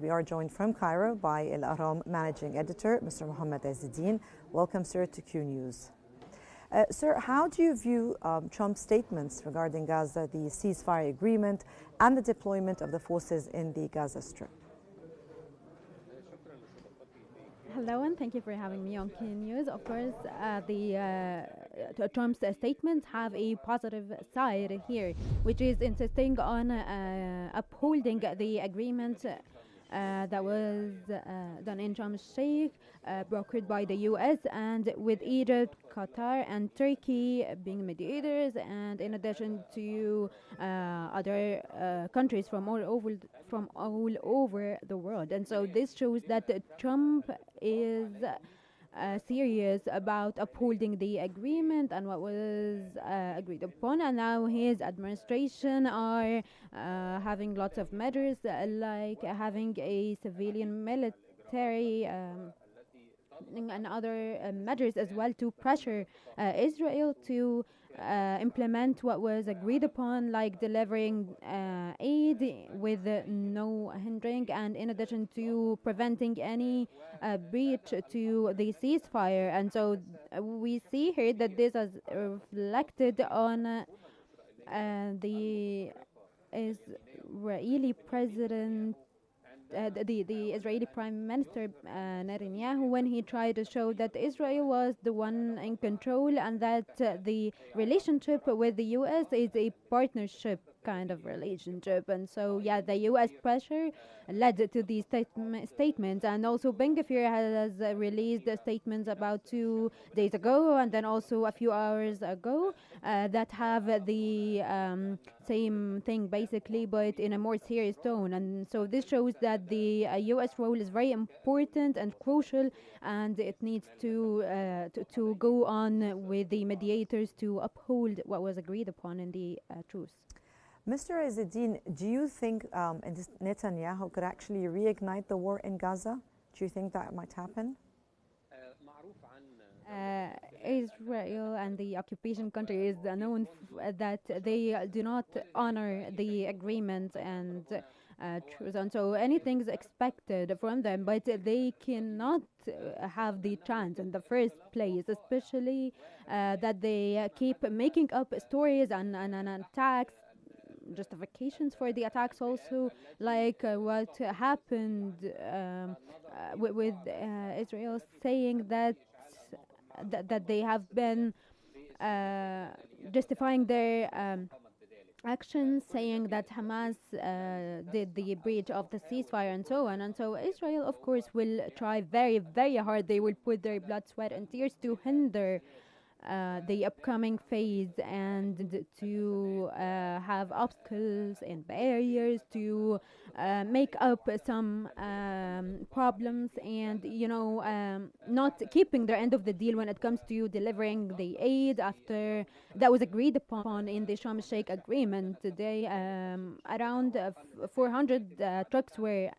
we are joined from Cairo by Al-Ahram managing editor, Mr. Mohamed Ezz Eldin. Welcome, sir, to Qnews. Sir, how do you view Trump's statements regarding Gaza, the ceasefire agreement, and the deployment of the forces in the Gaza Strip? Hello, and thank you for having me on Qnews. Of course, Trump's statements have a positive side here, which is insisting on upholding the agreement that was done in Sharm El-Sheikh, brokered by the U.S. and with Egypt, Qatar, and Turkey being mediators, and in addition to other countries from all over the world. And so this shows that Trump is serious about upholding the agreement and what was agreed upon, and now his administration are having lots of measures like having a civilian military and other measures as well to pressure Israel to implement what was agreed upon, like delivering aid with no hindering, and in addition to preventing any breach to the ceasefire. And so we see here that this is reflected on the Israeli president, the Israeli Prime Minister Netanyahu, when he tried to show that Israel was the one in control and that the relationship with the U.S. is a partnership kind of relationship. And so, yeah, the U.S. pressure led to these statements. And also Ben Gvir has released statements about 2 days ago and then also a few hours ago that have the same thing basically, but in a more serious tone. And so this shows that the U.S. role is very important and crucial, and it needs to go on with the mediators to uphold what was agreed upon in the truce. Mr. Ezz Eldin, do you think Netanyahu could actually reignite the war in Gaza? Do you think that might happen? Israel and the occupation country is known that they do not honor the agreement and truce, and so anything's expected from them, but they cannot have the chance in the first place, especially that they keep making up stories and attacks, justifications for the attacks also, like what happened with Israel saying that they have been justifying their actions, saying that Hamas did the breach of the ceasefire and so on. And so Israel, of course, will try very, very hard. They will put their blood, sweat, and tears to hinder the upcoming phase and to have obstacles and barriers to make up some problems, and not keeping their end of the deal when it comes to delivering the aid after that was agreed upon in the Sharm El-Sheikh agreement today. Around 400 trucks were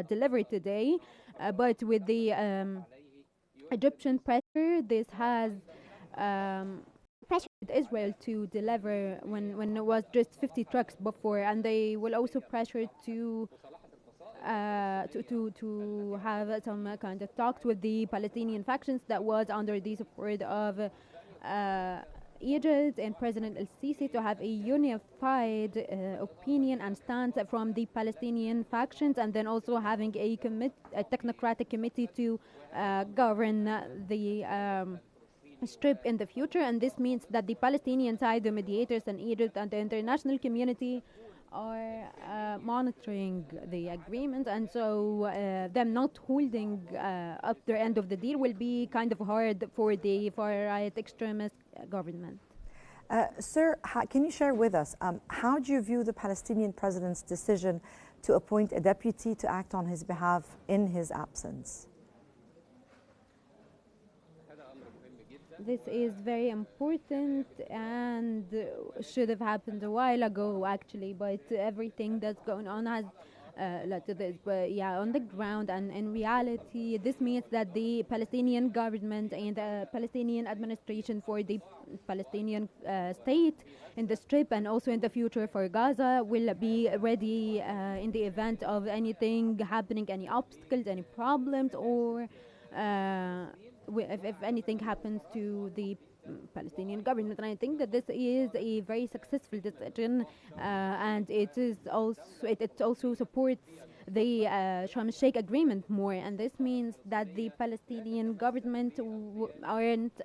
delivered today, but with the Egyptian pressure, this has pressured Israel to deliver when it was just 50 trucks before, and they will also pressure to have some kind of talks with the Palestinian factions that was under the support of Egypt and President Al-Sisi, to have a unified opinion and stance from the Palestinian factions, and then also having a technocratic committee to govern the Strip in the future. And this means that the Palestinian side, the mediators and Egypt and the international community are monitoring the agreement, and so them not holding up their end of the deal will be kind of hard for the far-right extremist government. Sir, can you share with us how do you view the Palestinian president's decision to appoint a deputy to act on his behalf in his absence? This is very important and should have happened a while ago, actually, but everything that's going on has on the ground, and in reality, this means that the Palestinian government and the Palestinian administration for the Palestinian state in the Strip and also in the future for Gaza will be ready in the event of anything happening, any obstacles, any problems, or if anything happens to the Palestinian government. And I think that this is a very successful decision, and it also supports the Sharm El-Sheikh agreement more, and this means that the Palestinian government aren't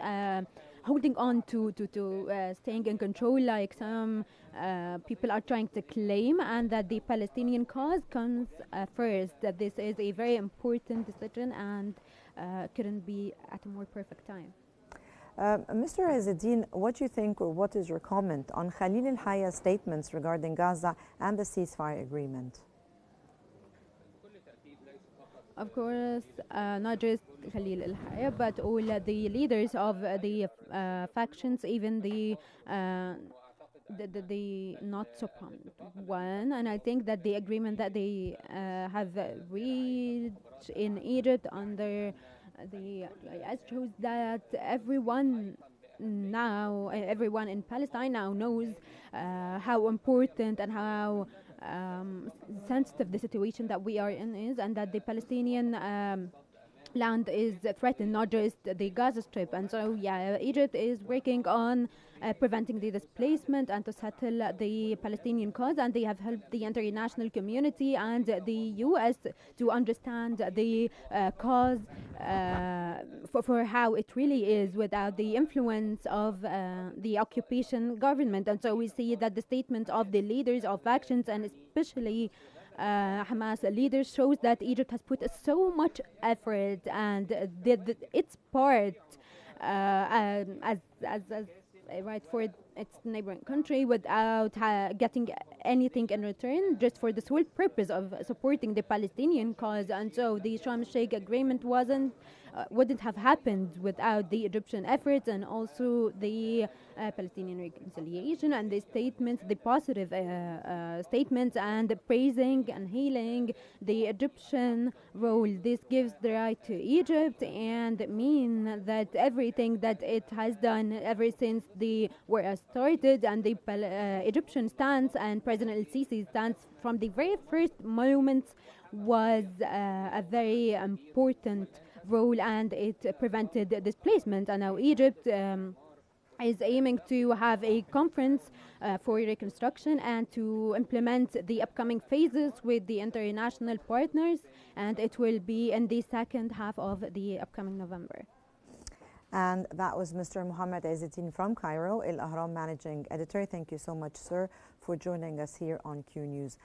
holding on to staying in control like some people are trying to claim, and that the Palestinian cause comes first. That this is a very important decision and couldn't be at a more perfect time. Mr. Ezz Eldin, what do you think, or what is your comment on Khalil al-Hayya's statements regarding Gaza and the ceasefire agreement? Of course, not just Khalil al-Hayya, but all the leaders of the factions, even the not so prominent one. And I think that the agreement that they have reached in Egypt under the IS shows that everyone in Palestine now knows how important and how sensitive the situation that we are in is, and that the Palestinian land is threatened, not just the Gaza Strip. And so, Egypt is working on preventing the displacement and to settle the Palestinian cause, and they have helped the international community and the US to understand the cause for how it really is without the influence of the occupation government. And so we see that the statement of the leaders of factions, and especially Hamas leaders, shows that Egypt has put so much effort and did its part as right for its neighboring country without getting anything in return, just for the sole purpose of supporting the Palestinian cause. And so the Sharm El-Sheikh agreement wouldn't have happened without the Egyptian efforts, and also the Palestinian reconciliation and the statements, the positive statements, and praising and hailing the Egyptian role. This gives the right to Egypt and mean that everything that it has done ever since the war started, and the Egyptian stance and President El-Sisi's stance from the very first moments, was a very important role, and it prevented displacement. And now Egypt is aiming to have a conference for reconstruction and to implement the upcoming phases with the international partners, and it will be in the second half of the upcoming November. And that was Mr. Mohamed Ezz Eldin from Cairo, Al-Ahram managing editor. Thank you so much, sir, for joining us here on Q News.